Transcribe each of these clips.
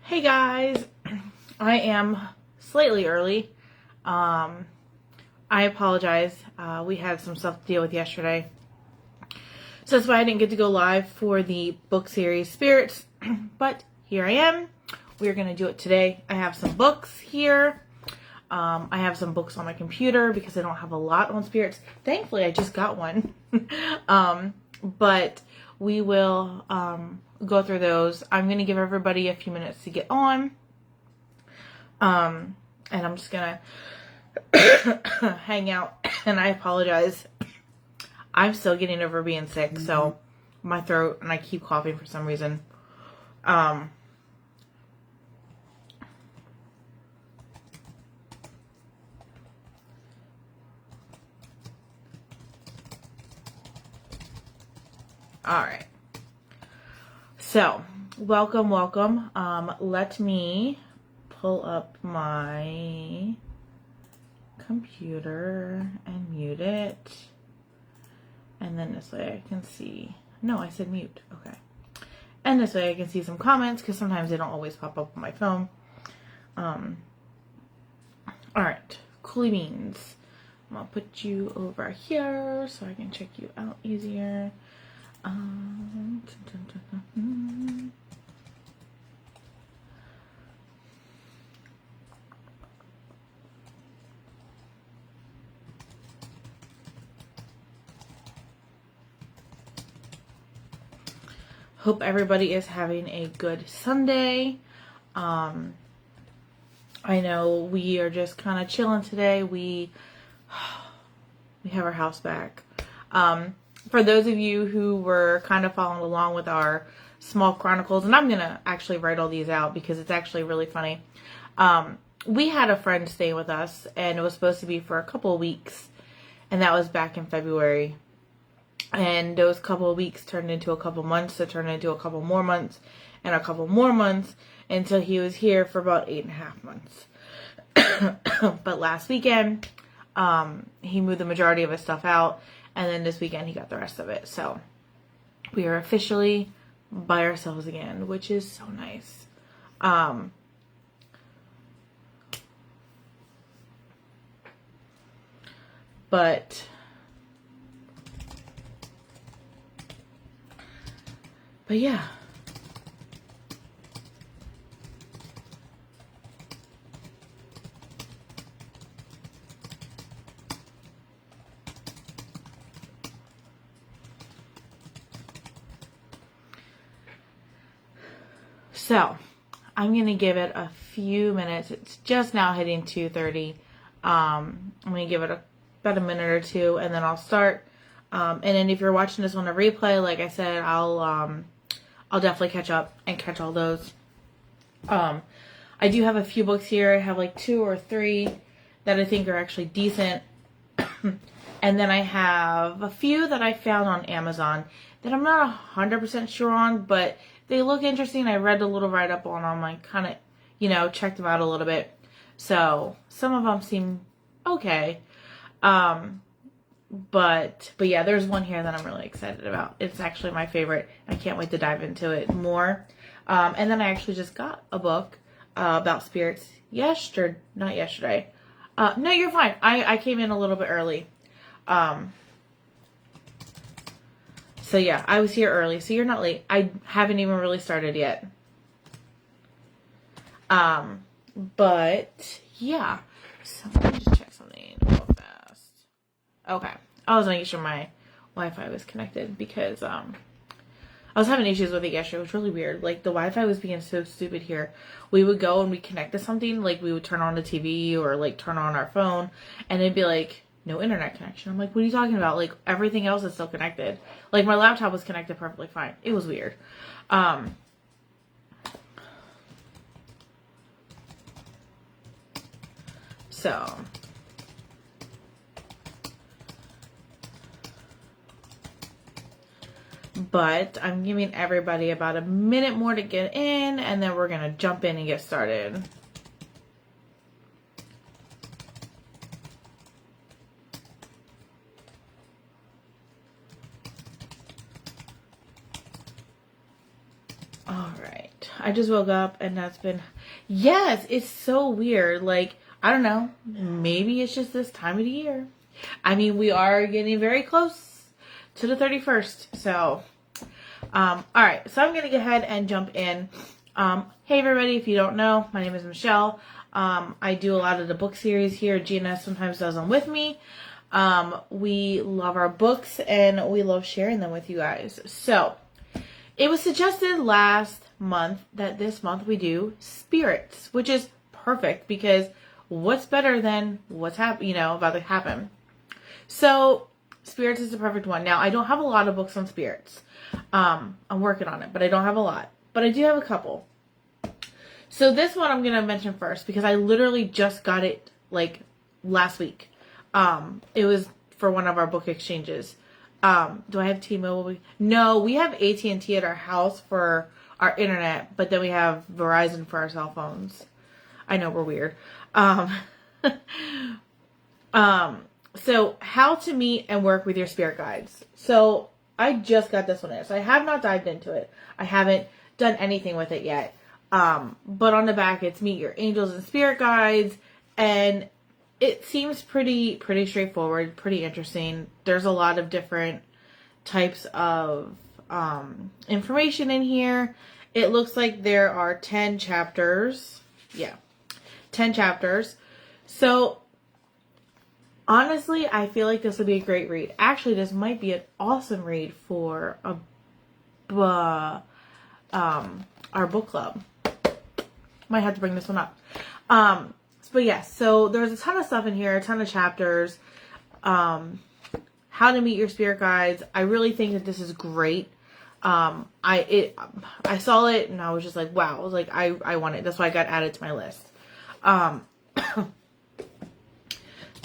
Hey guys, I am slightly early. I apologize. We had some stuff to deal with yesterday. So that's why I didn't get to go live for the book series Spirits. But here I am. We're going to do it today. I have some books here. I have some books on my computer because I don't have a lot on spirits. Thankfully, I just got one. But we will go through those. I'm going to give everybody a few minutes to get on. And I'm just going to hang out. And I apologize. I'm still getting over being sick. So my throat, and I keep coughing for some reason. All right. So, welcome. Let me pull up my computer and mute it. And then this way I can see. No, I said mute. Okay. And this way I can see some comments because sometimes they don't always pop up on my phone. All right. Coolie beans. I'm going to put you over here so I can check you out easier. Hope everybody is having a good Sunday. I know we are just kind of chilling today. We have our house back. For those of you who were kind of following along with our small chronicles, and I'm going to actually write all these out because it's actually really funny. We had a friend stay with us, and it was supposed to be for a couple of weeks, and that was back in February. And those couple of weeks turned into a couple months, that turned into a couple more months, and a couple more months, until he was here for about 8.5 months. But last weekend, he moved the majority of his stuff out, and then this weekend he got the rest of it. So we are officially by ourselves again, which is so nice. But yeah. So, I'm going to give it a few minutes. It's just now hitting 2:30. I'm going to give it about a minute or two, and then I'll start. And then if you're watching this on a replay, like I said, I'll definitely catch up and catch all those. I do have a few books here. I have like 2 or 3 that I think are actually decent. And then I have a few that I found on Amazon that I'm not 100% sure on, but they look interesting. I read a little write-up on them. I kind of, checked them out a little bit. So some of them seem okay. But yeah, there's one here that I'm really excited about. It's actually my favorite. I can't wait to dive into it more. And then I actually just got a book about spirits not yesterday. No, you're fine. I came in a little bit early. So yeah, I was here early, so you're not late. I haven't even really started yet. But yeah. So let me just check something real fast. Okay. I was making sure my Wi-Fi was connected because I was having issues with it yesterday. It was really weird. Like, the Wi-Fi was being so stupid here. We would go and we connect to something, like we would turn on the TV or like turn on our phone, and it'd be like, no internet connection. I'm like, what are you talking about? Like, everything else is still connected. Like, my laptop was connected perfectly fine. It was weird. So but I'm giving everybody about a minute more to get in, and then we're gonna jump in and get started. I just woke up and that's been, yes, it's so weird. Like, I don't know, maybe it's just this time of the year. I mean, we are getting very close to the 31st. So, all right. So I'm going to go ahead and jump in. Hey everybody, if you don't know, my name is Michelle. I do a lot of the book series here. Gina sometimes does them with me. We love our books and we love sharing them with you guys. So, it was suggested last month that this month we do spirits, which is perfect because what's better than what's about to happen. So spirits is the perfect one. Now I don't have a lot of books on spirits. I'm working on it, but I don't have a lot, but I do have a couple. So this one I'm going to mention first because I literally just got it like last week. It was for one of our book exchanges. Do I have T-Mobile? No, we have AT&T at our house for our internet, but then we have Verizon for our cell phones. I know we're weird. So how to meet and work with your spirit guides. So I just got this one in, so I have not dived into it. I haven't done anything with it yet. But on the back, it's meet your angels and spirit guides, and it seems pretty straightforward, pretty interesting. There's a lot of different types of information in here. It looks like there are 10 chapters. Yeah, 10 chapters. So, honestly, I feel like this would be a great read. Actually, this might be an awesome read for our book club. Might have to bring this one up. But yes, so there's a ton of stuff in here, a ton of chapters. How to meet your spirit guides. I really think that this is great. I saw it and I was just like, wow. I was like, I want it. That's why I got added to my list.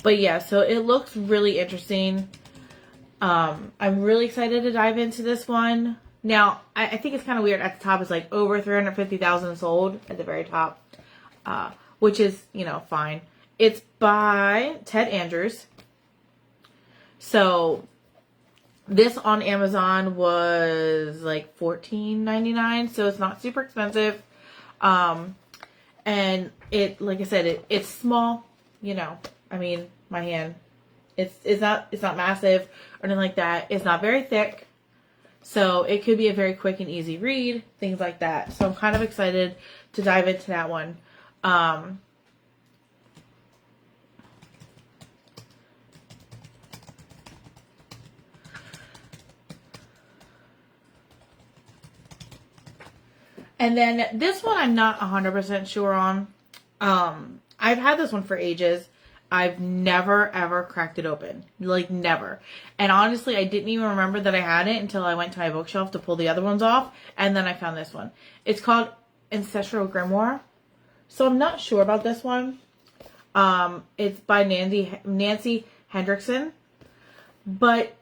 But yeah, so it looks really interesting. I'm really excited to dive into this one. Now, I think it's kind of weird. At the top, it's like over 350,000 sold at the very top. Which is, fine. It's by Ted Andrews. So, this on Amazon was like $14.99, so it's not super expensive. And it, like I said, it's small, I mean, my hand. It's not massive or anything like that. It's not very thick. So, it could be a very quick and easy read, things like that. So, I'm kind of excited to dive into that one. And then this one I'm not 100% sure on. I've had this one for ages. I've never ever cracked it open. Like never. And honestly, I didn't even remember that I had it until I went to my bookshelf to pull the other ones off. And then I found this one. It's called Ancestral Grimoire. So I'm not sure about this one. It's by Nancy Hendrickson. But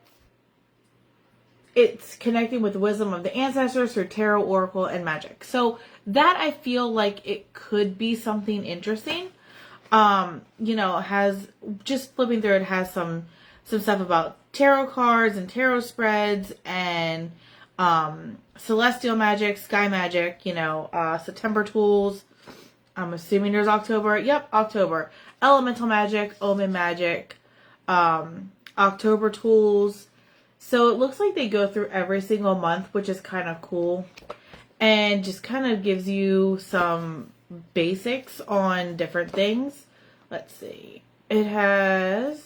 it's connecting with the wisdom of the ancestors through tarot, oracle, and magic. So that I feel like it could be something interesting. Has just flipping through it has some stuff about tarot cards and tarot spreads and celestial magic, sky magic, September tools. I'm assuming there's October. Yep, October. Elemental magic, omen magic, October tools. So it looks like they go through every single month, which is kind of cool. And just kind of gives you some basics on different things. Let's see. It has...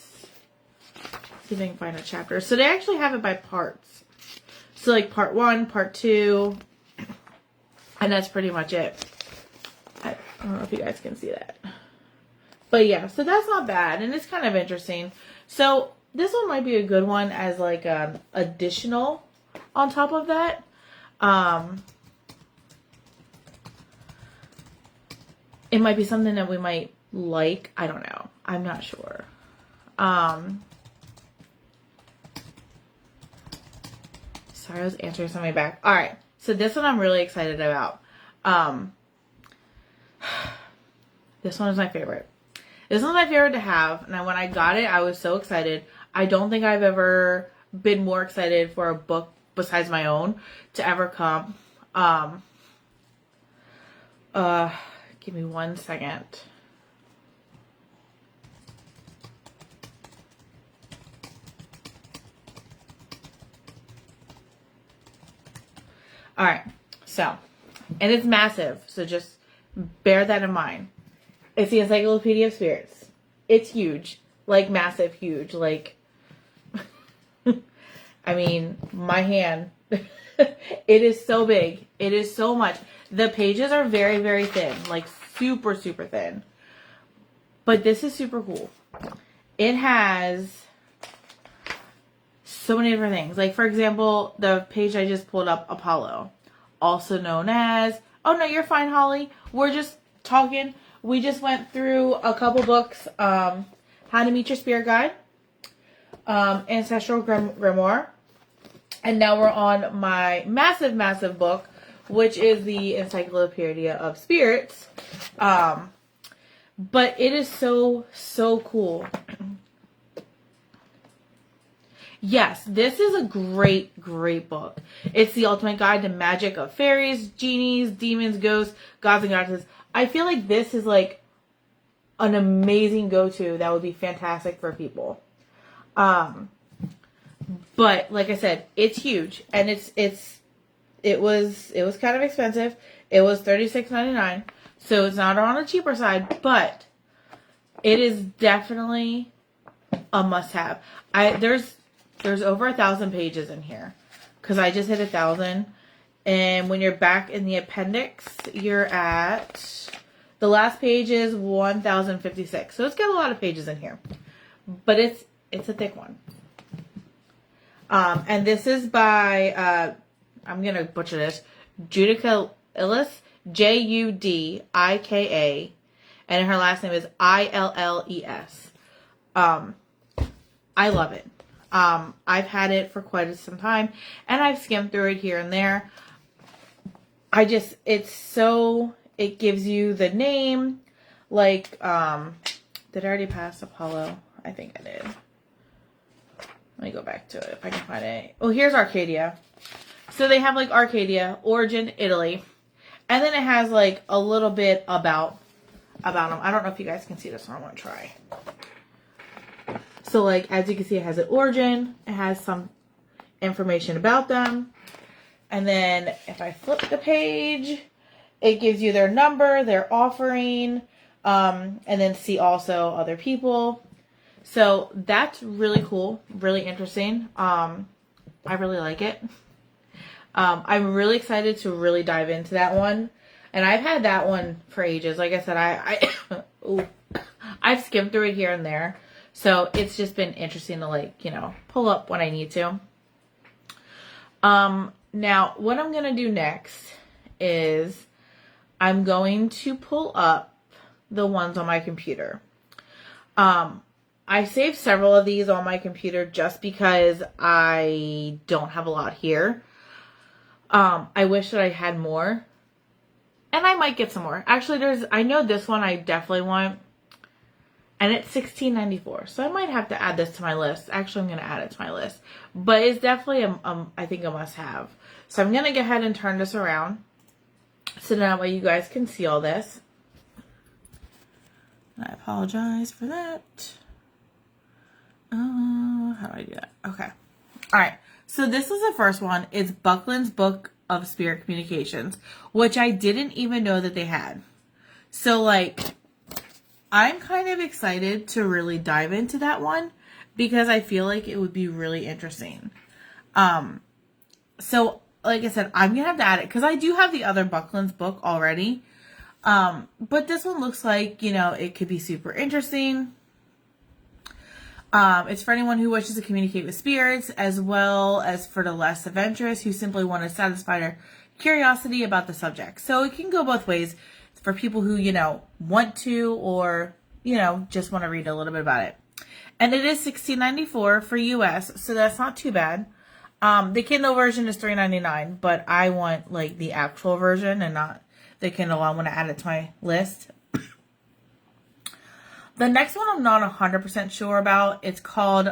Let's see if I can find a chapter. So they actually have it by parts. So like part 1, part 2. And that's pretty much it. I don't know if you guys can see that. But yeah, so that's not bad. And it's kind of interesting. So this one might be a good one as like an additional on top of that. It might be something that we might like. I don't know. I'm not sure. Sorry, I was answering something back. All right. So this one I'm really excited about. This one is my favorite. This one's my favorite to have. And when I got it, I was so excited. I don't think I've ever been more excited for a book besides my own to ever come. Give me 1 second. All right, so, and it's massive, so just bear that in mind. It's the Encyclopedia of Spirits. It's huge, like massive, huge, like, I mean, my hand. It is so big. It is so much. The pages are very, very thin, like super, super thin. But this is super cool. It has so many different things. Like, for example, the page I just pulled up, Apollo, also known as, oh no, you're fine, Holly. We're just talking. We just went through a couple books, How to Meet Your Spirit Guide, Ancestral Grimoire, and now we're on my massive, massive book, which is the Encyclopedia of Spirits. But it is so, so cool. Yes, this is a great, great book. It's the ultimate guide to magic of fairies, genies, demons, ghosts, gods, and goddesses. I feel like this is like an amazing go-to that would be fantastic for people. But like I said, it's huge, and it was kind of expensive. It was $36.99, so it's not on the cheaper side, but it is definitely a must-have. There's over 1,000 pages in here, because I just hit 1,000, and when you're back in the appendix, you're at, the last page is 1,056, so it's got a lot of pages in here, but it's a thick one. And this is by, I'm going to butcher this, Judika Illes, Judika, and her last name is Illes. I love it. I've had it for quite some time, and I've skimmed through it here and there. It gives you the name, like, did I already pass Apollo? I think I did. Let me go back to it if I can find it. Oh, here's Arcadia. So they have like Arcadia, origin, Italy. And then it has like a little bit about them. I don't know if you guys can see this, so I'm going to try. So like, as you can see, it has an origin. It has some information about them. And then if I flip the page, it gives you their number, their offering, and then see also other people. So that's really cool, really interesting. I really like it. I'm really excited to really dive into that one. And I've had that one for ages. Like I said, I've skimmed through it here and there. So it's just been interesting to, like, pull up when I need to. Now, what I'm going to do next is I'm going to pull up the ones on my computer. I saved several of these on my computer just because I don't have a lot here. I wish that I had more. And I might get some more. Actually, I know this one I definitely want. And it's $16.94. So I might have to add this to my list. Actually, I'm going to add it to my list. But it's definitely, I think, a must-have. So I'm going to go ahead and turn this around. So that way you guys can see all this. I apologize for that. How do I do that? Okay. All right. So this is the first one. It's Buckland's Book of Spirit Communications, which I didn't even know that they had. So, like, I'm kind of excited to really dive into that one because I feel like it would be really interesting. So, like I said, I'm going to have to add it because I do have the other Buckland's book already. But this one looks like, it could be super interesting. It's for anyone who wishes to communicate with spirits, as well as for the less adventurous who simply want to satisfy their curiosity about the subject. So it can go both ways. It's for people who, want to, or, just want to read a little bit about it. And it is $16.94 for US, so that's not too bad. The Kindle version is $3.99, but I want, like, the actual version and not the Kindle. I want to add it to my list. The next one I'm not 100% sure about. It's called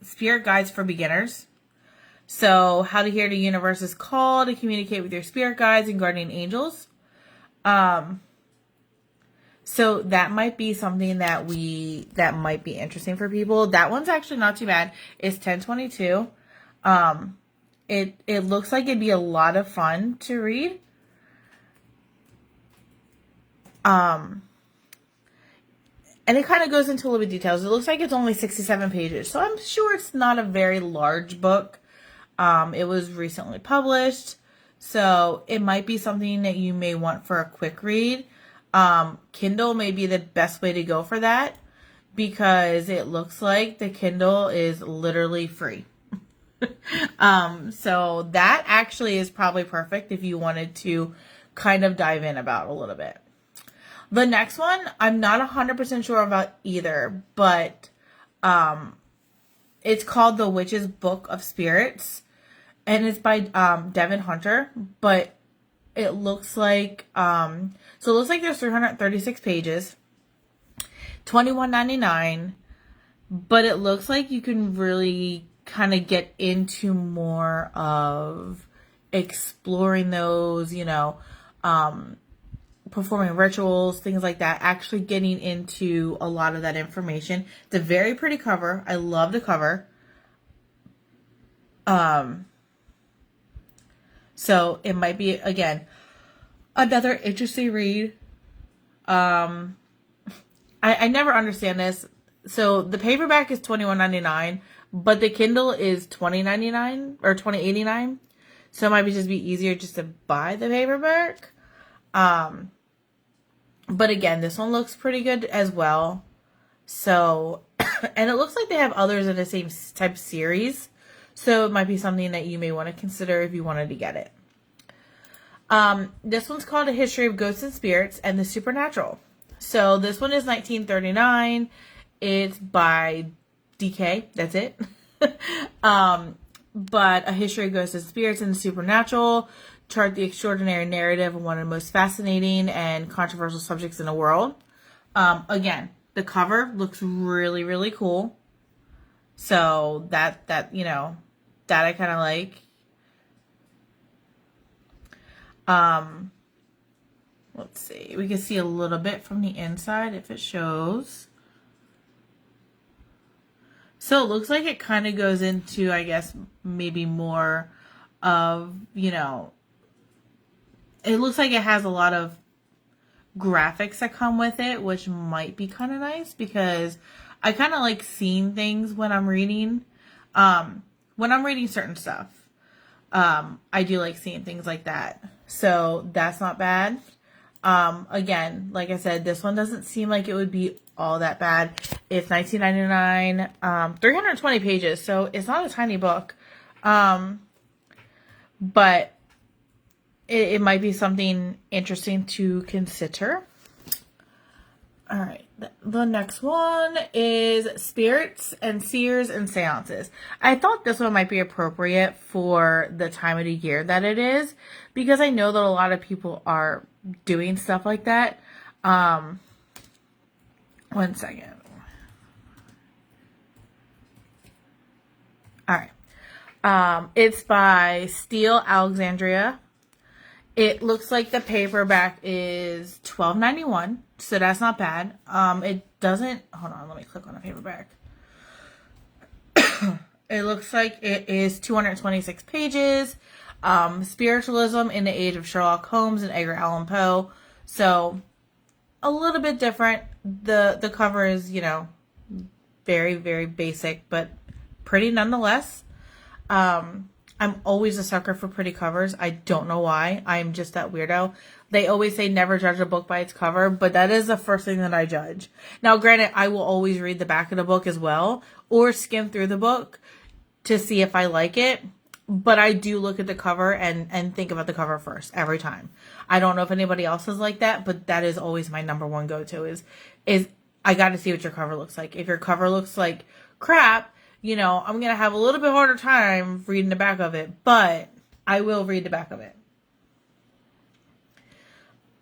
Spirit Guides for Beginners. So, how to hear the universe's call to communicate with your spirit guides and guardian angels. So that might be something that might be interesting for people. That one's actually not too bad. It's 1022. It looks like it'd be a lot of fun to read. And it kind of goes into a little bit of details. It looks like it's only 67 pages. So I'm sure it's not a very large book. It was recently published. So it might be something that you may want for a quick read. Kindle may be the best way to go for that because it looks like the Kindle is literally free. So that actually is probably perfect if you wanted to kind of dive in about a little bit. The next one, I'm not 100% sure about either, but it's called The Witch's Book of Spirits, and it's by Devin Hunter, but it looks like, so it looks like there's 336 pages, $21.99, but it looks like you can really kind of get into more of exploring those, performing rituals, things like that, actually getting into a lot of that information. It's a very pretty cover. I love the cover. So it might be, again, another interesting read. I never understand this. So the paperback is $21.99, but the Kindle is $20.99 or $20.89. So it might just be easier just to buy the paperback. But again, this one looks pretty good as well. So, and it looks like they have others in the same type of series. So it might be something that you may want to consider if you wanted to get it. This one's called A History of Ghosts and Spirits and the Supernatural. So this one is $19.39. It's by DK. That's it. But A History of Ghosts and Spirits and the Supernatural chart the extraordinary narrative of one of the most fascinating and controversial subjects in the world. Again, the cover looks really, really cool. So that I kind of like. Let's see. We can see a little bit from the inside if it shows. So it looks like it kind of goes into, I guess, maybe more of, it looks like it has a lot of graphics that come with it, which might be kind of nice because I kind of like seeing things when I'm reading. When I'm reading certain stuff, I do like seeing things like that. So that's not bad. Again, like I said, this one doesn't seem like it would be all that bad. It's $19.99, 320 pages, so it's not a tiny book. But it might be something interesting to consider. All right. The next one is Spirits and Seers and Seances. I thought this one might be appropriate for the time of the year that it is, because I know that a lot of people are doing stuff like that. 1 second. All right. It's by Steele Alexandria. It looks like the paperback is $12.91, so that's not bad. It doesn't, hold on, let me click on the paperback. It looks like it is 226 pages. Spiritualism in the Age of Sherlock Holmes and Edgar Allan Poe. So a little bit different. The cover is, very, very basic, but pretty nonetheless. I'm always a sucker for pretty covers. I don't know why. I'm just that weirdo. They always say never judge a book by its cover, but that is the first thing that I judge. Now, granted, I will always read the back of the book as well, or skim through the book to see if I like it. But I do look at the cover and think about the cover first every time. I don't know if anybody else is like that, but that is always my number one go-to is I got to see what your cover looks like. If your cover looks like crap, I'm going to have a little bit harder time reading the back of it, but I will read the back of it.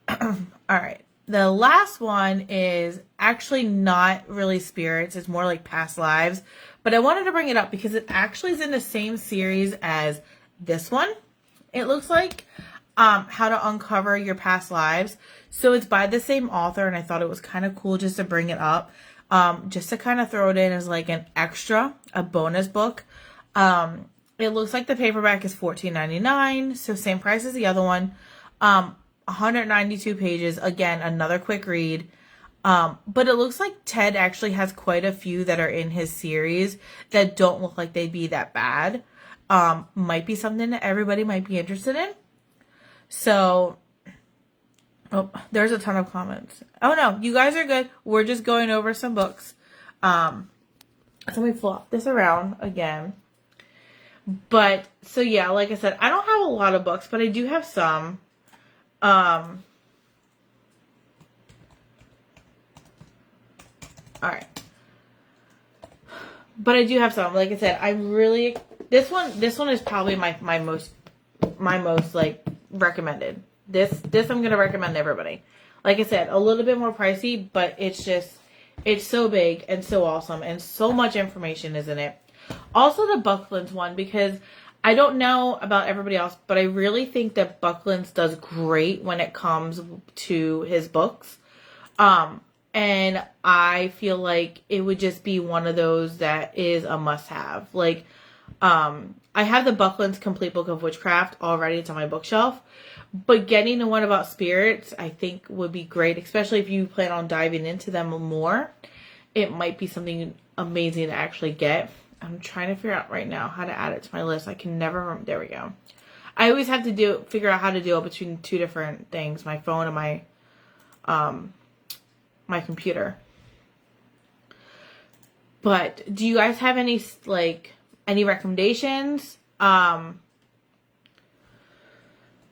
All right. The last one is actually not really spirits. It's more like past lives, but I wanted to bring it up because it actually is in the same series as this one. It looks like, How to Uncover Your Past Lives. So it's by the same author, and I thought it was kind of cool just to bring it up, just to kind of throw it in as like an extra, a bonus book. It looks like the paperback is $14.99, so same price as the other one. 192 pages. Again, another quick read. But it looks like Ted actually has quite a few that are in his series that don't look like they'd be that bad. Might be something that everybody might be interested in. So, oh, there's a ton of comments. Oh no, you guys are good. We're just going over some books. So let me flop this around again. But, so yeah, like I said, I don't have a lot of books, but I do have some. Alright. But I do have some. Like I said, I really, this one is probably my most like recommended. This I'm going to recommend to everybody. Like I said, a little bit more pricey, but it's so big and so awesome and so much information is in it. Also the Bucklands one, because I don't know about everybody else, but I really think that Bucklands does great when it comes to his books. And I feel like it would just be one of those that is a must-have. Like, I have the Bucklands Complete Book of Witchcraft already. It's on my bookshelf. But getting the one about spirits, I think would be great, especially if you plan on diving into them more. It might be something amazing to actually get. I'm trying to figure out right now how to add it to my list. I can never remember. There we go. I always have to figure out how to do it between two different things, my phone and my computer. But do you guys have any recommendations?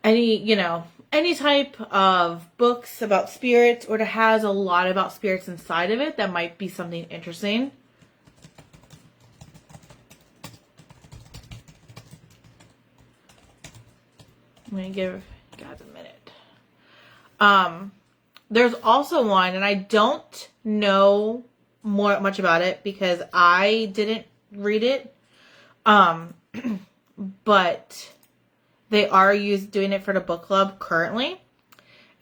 Any type of books about spirits, or that has a lot about spirits inside of it that might be something interesting? I'm going to give guys a minute. There's also one, and I don't know much about it because I didn't read it. But they are doing it for the book club currently.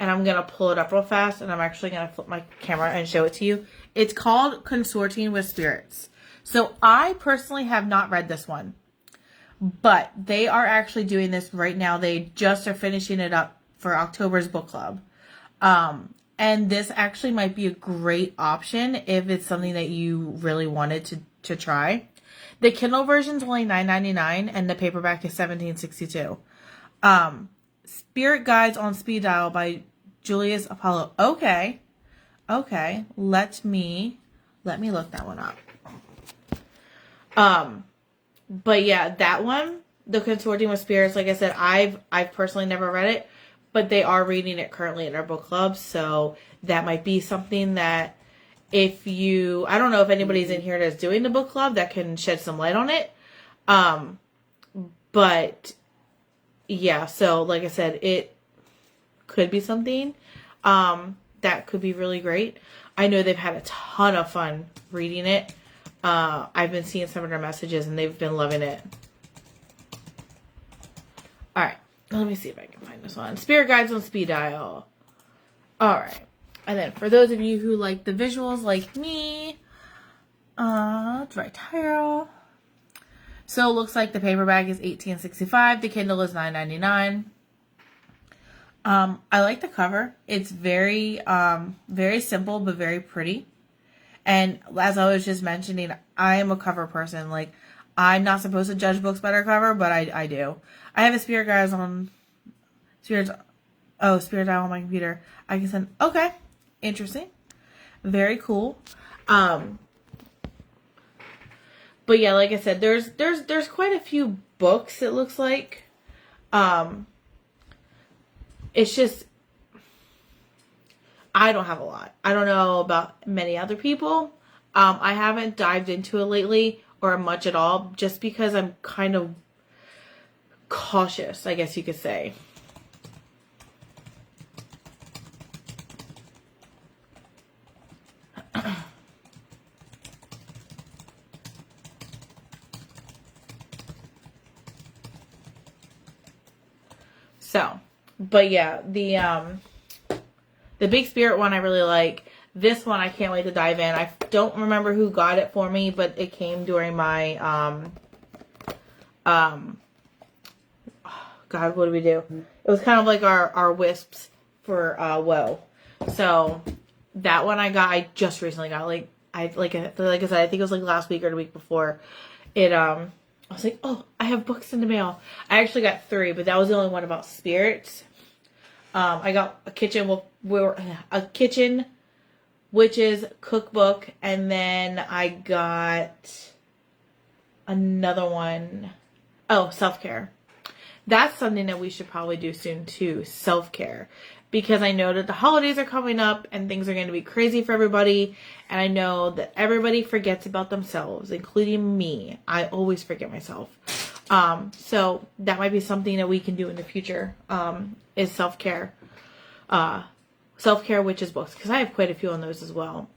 And I'm going to pull it up real fast, and I'm actually going to flip my camera and show it to you. It's called Consorting with Spirits. So I personally have not read this one. But they are actually doing this right now. They just are finishing it up for October's book club. And this actually might be a great option if it's something that you really wanted to try. The Kindle version is only $9.99 and the paperback is $17.62. Spirit Guides on Speed Dial by Julius Apollo. Okay. Let me look that one up. But yeah, that one, The Consorting with Spirits, like I said, I've personally never read it, but they are reading it currently in our book club, so that might be something that I don't know if anybody's in here that's doing the book club that can shed some light on it. But yeah, so like I said, it could be something, that could be really great. I know they've had a ton of fun reading it. I've been seeing some of their messages and they've been loving it. Alright, let me see if I can find this one. Spirit Guides on Speed Dial. Alright. And then for those of you who like the visuals like me, it's right here. So it looks like the paperback is $18.65. The Kindle is $9.99. I like the cover. It's very, very simple, but very pretty. And as I was just mentioning, I am a cover person. Like, I'm not supposed to judge books by their cover, but I do. I have a Spirit Dial on my computer. I can send, okay, interesting. Very cool. But yeah, like I said, there's quite a few books, it looks like. It's just, I don't have a lot. I don't know about many other people. I haven't dived into it lately or much at all, just because I'm kind of cautious, I guess you could say. So, But yeah, the Big Spirit one I really like. This one I can't wait to dive in. I don't remember who got it for me, but it came during my God, what do we do? It was kind of like our wisps for Woe. So that one I just recently got. Like I said, I think it was like last week or the week before. It I was like, oh, I have books in the mail. I actually got 3, but that was the only one about spirits. I got a kitchen witches cookbook, and then I got another one. Oh, self-care. That's something that we should probably do soon too, self-care. Because I know that the holidays are coming up and things are going to be crazy for everybody. And I know that everybody forgets about themselves, including me. I always forget myself. So that might be something that we can do in the future, is self-care. Self-care witches books, because I have quite a few on those as well.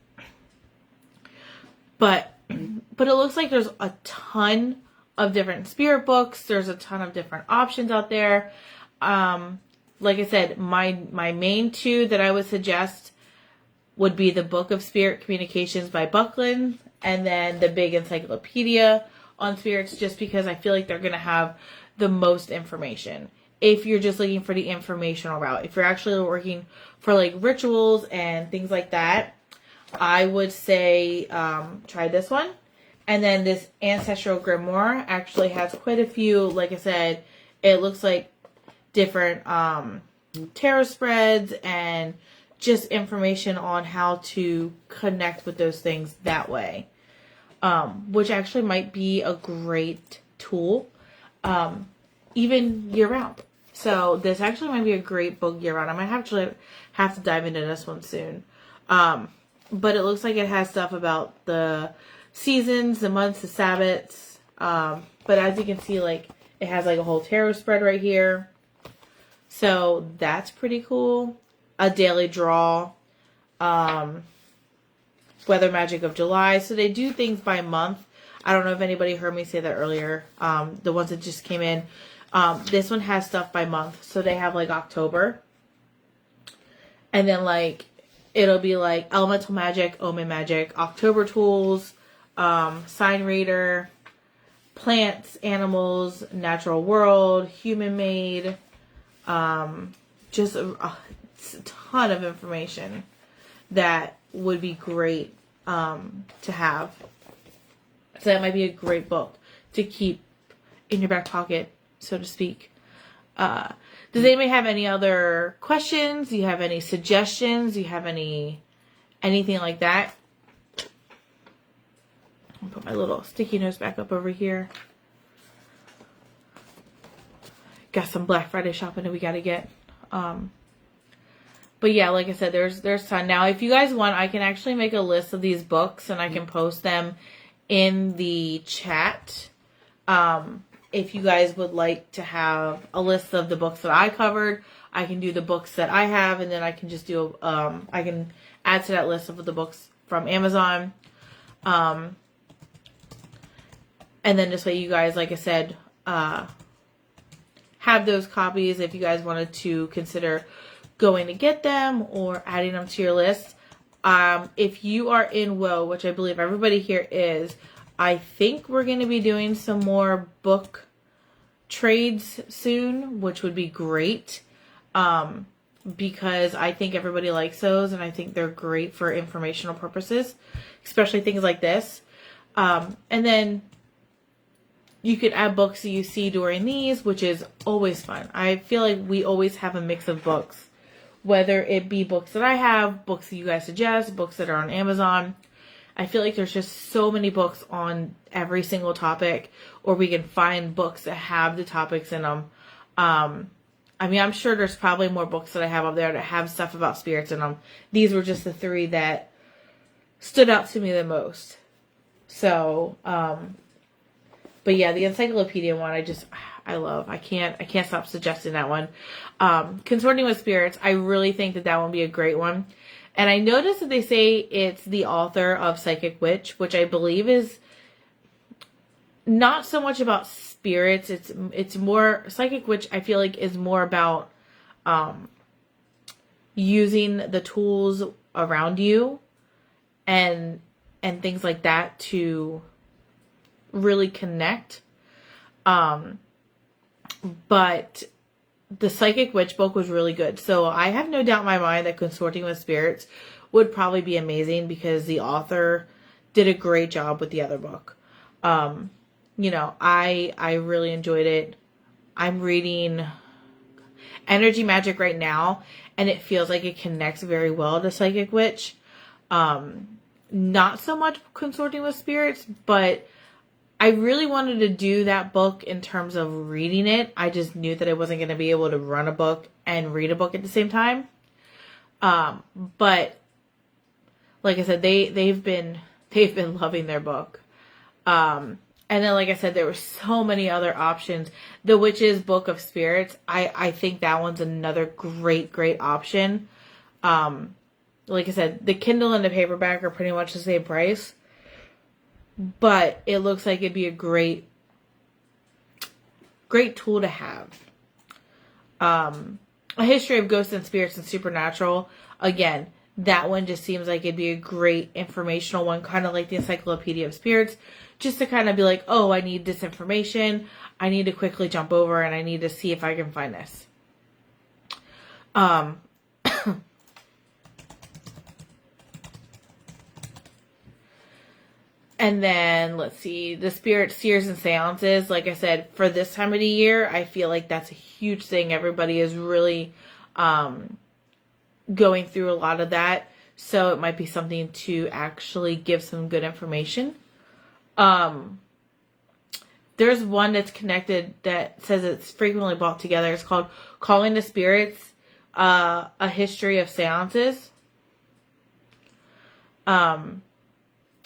But it looks like there's a ton of different spirit books. There's a ton of different options out there. Like I said, my main 2 that I would suggest would be the Book of Spirit Communications by Buckland, and then the big encyclopedia on spirits, just because I feel like they're going to have the most information. If you're just looking for the informational route, if you're actually working for like rituals and things like that, I would say try this one. And then this Ancestral Grimoire actually has quite a few. Like I said, it looks like different tarot spreads and just information on how to connect with those things that way, which actually might be a great tool, even year round. So this actually might be a great book year round. I might actually have to dive into this one soon. But it looks like it has stuff about the seasons, the months, the Sabbats. But as you can see, like, it has like a whole tarot spread right here. So that's pretty cool. A daily draw. Weather Magic of July. So they do things by month. I don't know if anybody heard me say that earlier. The ones that just came in. This one has stuff by month. So they have like October. And then like, it'll be like Elemental Magic, Omen Magic, October Tools, Sign Reader, Plants, Animals, Natural World, Human Made. Just a ton of information that would be great to have. So that might be a great book to keep in your back pocket, so to speak. Does anybody have any other questions? Do you have any suggestions? Do you have anything like that? I'll put my little sticky notes back up over here. Got some Black Friday shopping that we got to get. But yeah, like I said, there's ton. Now, if you guys want, I can actually make a list of these books and I can post them in the chat. If you guys would like to have a list of the books that I covered, I can do the books that I have, and then I can just do, I can add to that list of the books from Amazon. And then this way you guys, like I said, have those copies if you guys wanted to consider going to get them or adding them to your list. If you are in Woe, which I believe everybody here is, I think we're going to be doing some more book trades soon, which would be great, because I think everybody likes those, and I think they're great for informational purposes, especially things like this. And then you could add books that you see during these, which is always fun. I feel like we always have a mix of books, whether it be books that I have, books that you guys suggest, books that are on Amazon. I feel like there's just so many books on every single topic, or we can find books that have the topics in them. I mean, I'm sure there's probably more books that I have up there that have stuff about spirits in them. These were just the 3 that stood out to me the most. So, but yeah, the encyclopedia one, I love. I can't stop suggesting that one. Consorting with Spirits, I really think that would be a great one. And I noticed that they say it's the author of Psychic Witch, which I believe is not so much about spirits. It's more, Psychic Witch I feel like is more about using the tools around you and things like that to really connect. But the Psychic Witch book was really good. So I have no doubt in my mind that Consorting with Spirits would probably be amazing because the author did a great job with the other book. You know, I really enjoyed it. I'm reading Energy Magic right now, and it feels like it connects very well to Psychic Witch. Not so much Consorting with Spirits, but I really wanted to do that book in terms of reading it. I just knew that I wasn't going to be able to run a book and read a book at the same time. But like I said, they've been loving their book. And then, like I said, there were so many other options. The Witch's Book of Spirits, I think that one's another great option. Like I said, the Kindle and the paperback are pretty much the same price. But it looks like it'd be a great tool to have. A History of Ghosts and Spirits and Supernatural. Again, that one just seems like it'd be a great informational one, kind of like the Encyclopedia of Spirits, just to kind of be like, oh, I need this information. I need to quickly jump over and I need to see if I can find this. And then, let's see, the Spirit Seers and Seances. Like I said, for this time of the year, I feel like that's a huge thing. Everybody is really going through a lot of that. So it might be something to actually give some good information. There's one that's connected that says it's frequently bought together. It's called Calling the Spirits, A History of Seances.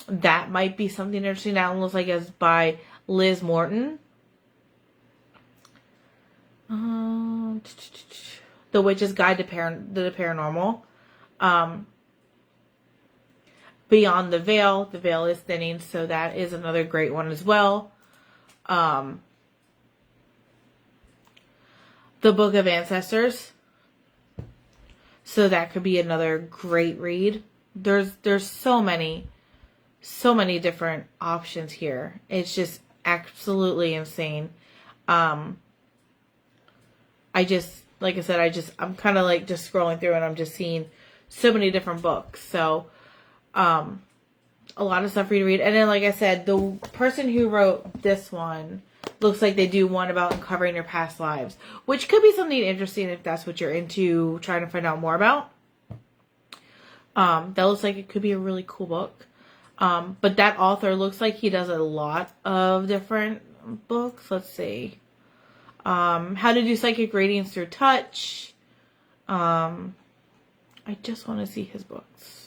That might be something interesting. That one looks like it's by Liz Morton. The Witch's Guide to the Paranormal. Beyond the Veil. The Veil is Thinning, so that is another great one as well. The Book of Ancestors. So that could be another great read. There's so many different options here. It's just absolutely insane. Like I said, I'm kind of like just scrolling through and I'm just seeing so many different books. So, a lot of stuff for you to read. And then, like I said, the person who wrote this one looks like they do one about uncovering your past lives, which could be something interesting if that's what you're into, trying to find out more about. That looks like it could be a really cool book. But that author looks like he does a lot of different books. Let's see. How to do psychic readings through touch. I just want to see his books.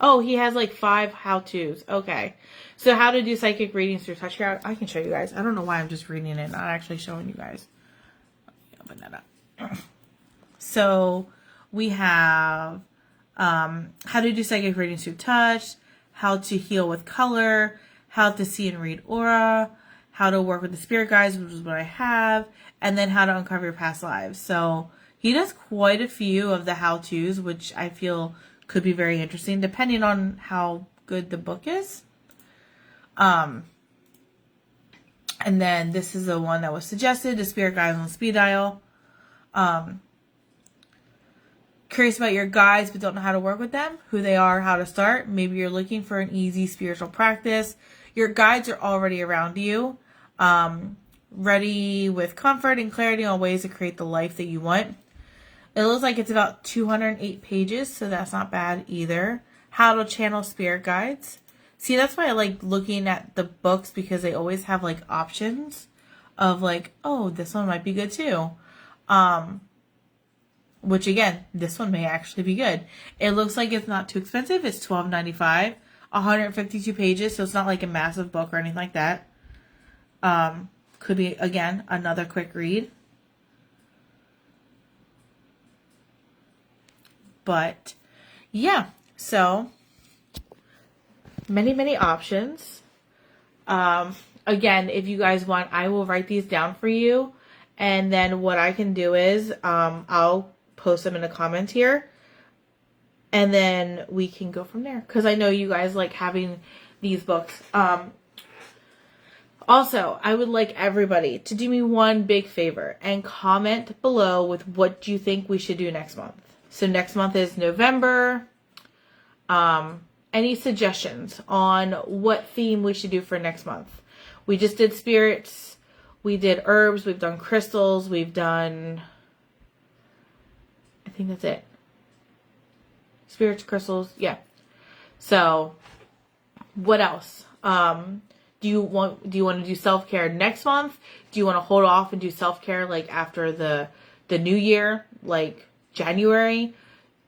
Oh, he has like 5 how-tos. Okay. So how to do psychic readings through touch. Here, I can show you guys. I don't know why I'm just reading it, not actually showing you guys. Open that up. So we have how to do psychic readings through touch, how to heal with color, how to see and read aura, how to work with the spirit guides, which is what I have, and then how to uncover your past lives. So he does quite a few of the how-tos, which I feel could be very interesting, depending on how good the book is. And then this is the one that was suggested, the Spirit Guides on Speed Dial. Curious about your guides but don't know how to work with them, who they are, how to start. Maybe you're looking for an easy spiritual practice. Your guides are already around you, ready with comfort and clarity on ways to create the life that you want. It looks like it's about 208 pages, so that's not bad either. How to channel spirit guides. See, that's why I like looking at the books, because they always have like options of like, oh, this one might be good too. Which again, this one may actually be good. It looks like it's not too expensive. It's $12.95, 152 pages, so it's not like a massive book or anything like that. Could be, again, another quick read. But yeah, so many options. Again, if you guys want, I will write these down for you, and then what I can do is I'll post them in the comments here. And then we can go from there. Because I know you guys like having these books. Also, I would like everybody to do me one big favor and comment below with what you think we should do next month. So next month is November. Any suggestions on what theme we should do for next month? We just did spirits. We did herbs. We've done crystals. We've done... I think that's it. Spirits, crystals. Yeah. So, what else? Do you want to do self-care next month? Do you want to hold off and do self-care like after the new year, like January?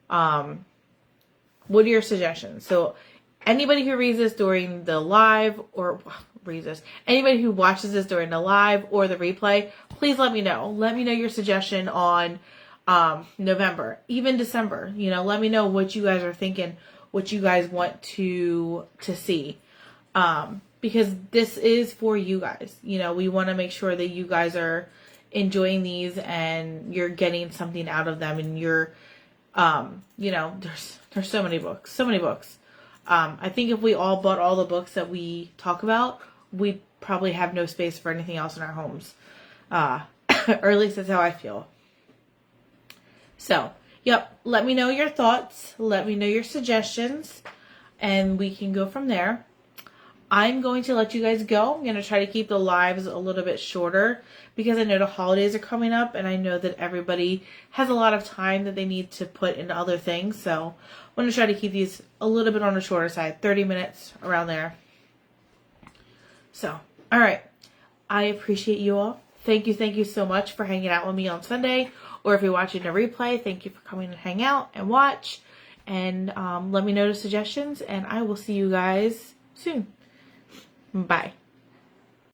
What are your suggestions? So anybody who reads this during the live or anybody who watches this during the live or the replay, please let me know. Let me know your suggestion on November, even December. You know, let me know what you guys are thinking, what you guys want to see. Because this is for you guys. You know, we want to make sure that you guys are enjoying these and you're getting something out of them, and you're, you know, there's so many books. I think if we all bought all the books that we talk about, we'd probably have no space for anything else in our homes. Or at least that's how I feel. So, yep, let me know your thoughts. Let me know your suggestions. And we can go from there. I'm going to let you guys go. I'm going to try to keep the lives a little bit shorter because I know the holidays are coming up and I know that everybody has a lot of time that they need to put into other things. So I'm going to try to keep these a little bit on the shorter side, 30 minutes around there. So, all right. I appreciate you all. Thank you so much for hanging out with me on Sunday. Or if you're watching a replay, thank you for coming and hang out and watch. And let me know the suggestions and I will see you guys soon. Bye.